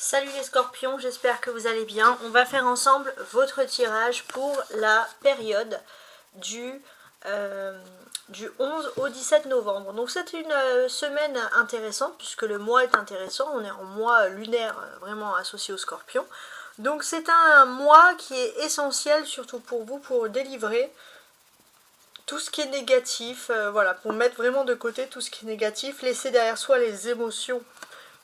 Salut les scorpions, j'espère que vous allez bien. On va faire ensemble votre tirage pour la période du 11 au 17 novembre. Donc c'est une semaine intéressante puisque le mois est intéressant. On est en mois lunaire vraiment associé aux scorpions. Donc c'est un mois qui est essentiel surtout pour vous pour délivrer tout ce qui est négatif. Voilà, pour mettre vraiment de côté tout ce qui est négatif. Laisser derrière soi les émotions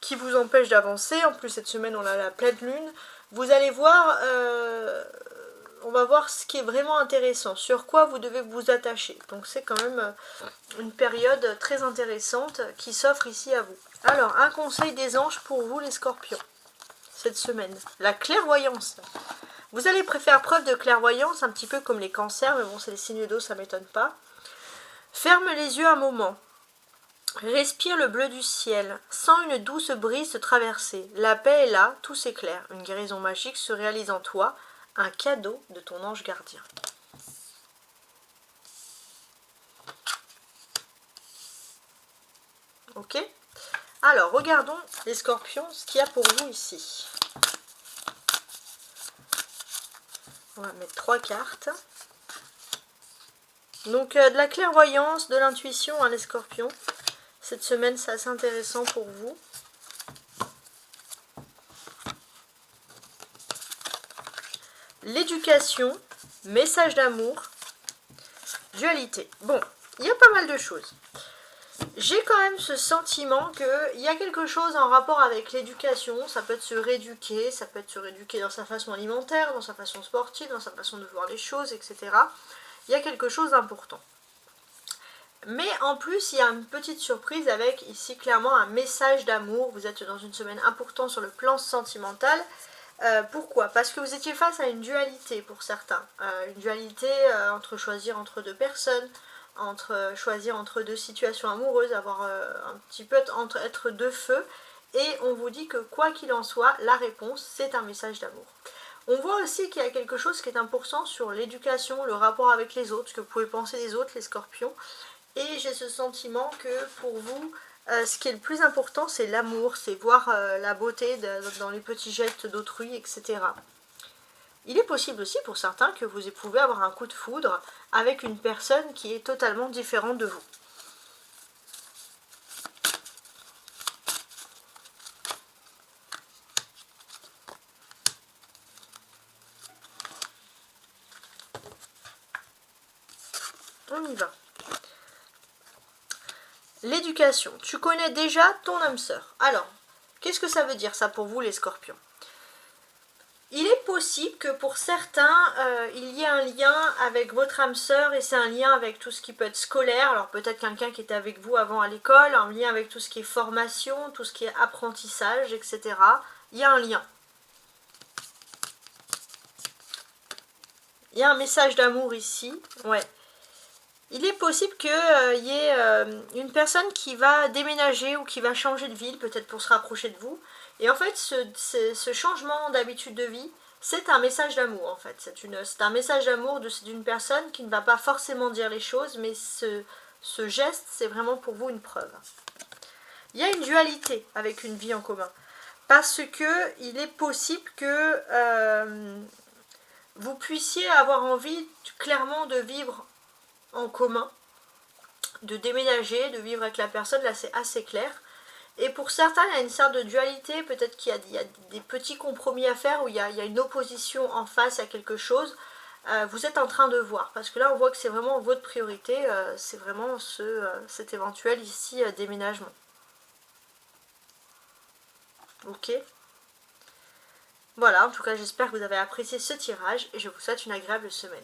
qui vous empêche d'avancer. En plus cette semaine on a la pleine lune. Vous allez voir, on va voir ce qui est vraiment intéressant, sur quoi vous devez vous attacher. Donc c'est quand même une période très intéressante qui s'offre ici à vous. Alors un conseil des anges pour vous les scorpions cette semaine, la clairvoyance. Vous allez faire preuve de clairvoyance un petit peu comme les cancers, mais bon c'est les signes d'eau, ça m'étonne pas. Ferme les yeux un moment. Respire le bleu du ciel, sens une douce brise te traverser. La paix est là, tout s'éclaire. Une guérison magique se réalise en toi, un cadeau de ton ange gardien. Ok? Alors, regardons les scorpions, ce qu'il y a pour vous ici. On va mettre 3 cartes. Donc, de la clairvoyance, de l'intuition, hein, les scorpions. Cette semaine, c'est assez intéressant pour vous. L'éducation, message d'amour, dualité. Bon, il y a pas mal de choses. J'ai quand même ce sentiment qu'il y a quelque chose en rapport avec l'éducation. Ça peut être se rééduquer, ça peut être se rééduquer dans sa façon alimentaire, dans sa façon sportive, dans sa façon de voir les choses, etc. Il y a quelque chose d'important. Mais en plus, il y a une petite surprise avec ici clairement un message d'amour. Vous êtes dans une semaine importante sur le plan sentimental. Pourquoi? Parce que vous étiez face à une dualité pour certains. Une dualité entre choisir entre deux personnes, choisir entre deux situations amoureuses, avoir un petit peu entre être deux feux. Et on vous dit que quoi qu'il en soit, la réponse, c'est un message d'amour. On voit aussi qu'il y a quelque chose qui est important sur l'éducation, le rapport avec les autres, ce que vous pouvez penser des autres, les scorpions. Et j'ai ce sentiment que pour vous, ce qui est le plus important, c'est l'amour, c'est voir la beauté dans les petits gestes d'autrui, etc. Il est possible aussi pour certains que vous pouvez avoir un coup de foudre avec une personne qui est totalement différente de vous. On y va. L'éducation. Tu connais déjà ton âme sœur. Alors, qu'est-ce que ça veut dire ça pour vous les scorpions? Il est possible que pour certains, il y ait un lien avec votre âme sœur et c'est un lien avec tout ce qui peut être scolaire. Alors peut-être quelqu'un qui était avec vous avant à l'école, un lien avec tout ce qui est formation, tout ce qui est apprentissage, etc. Il y a un lien. Il y a un message d'amour ici, ouais. Il est possible qu'il y ait une personne qui va déménager ou qui va changer de ville, peut-être pour se rapprocher de vous. Et en fait, ce changement d'habitude de vie, c'est un message d'amour en fait. C'est un message d'amour d'une personne qui ne va pas forcément dire les choses, mais ce geste, c'est vraiment pour vous une preuve. Il y a une dualité avec une vie en commun. Parce que il est possible que vous puissiez avoir envie clairement de vivre en commun, de déménager, de vivre avec la personne, là c'est assez clair. Et pour certains, il y a une sorte de dualité, peut-être qu'il y a des petits compromis à faire, où il y a une opposition en face à quelque chose. Vous êtes en train de voir, parce que là on voit que c'est vraiment votre priorité, c'est vraiment cet éventuel ici déménagement. Ok. Voilà, en tout cas j'espère que vous avez apprécié ce tirage, et je vous souhaite une agréable semaine.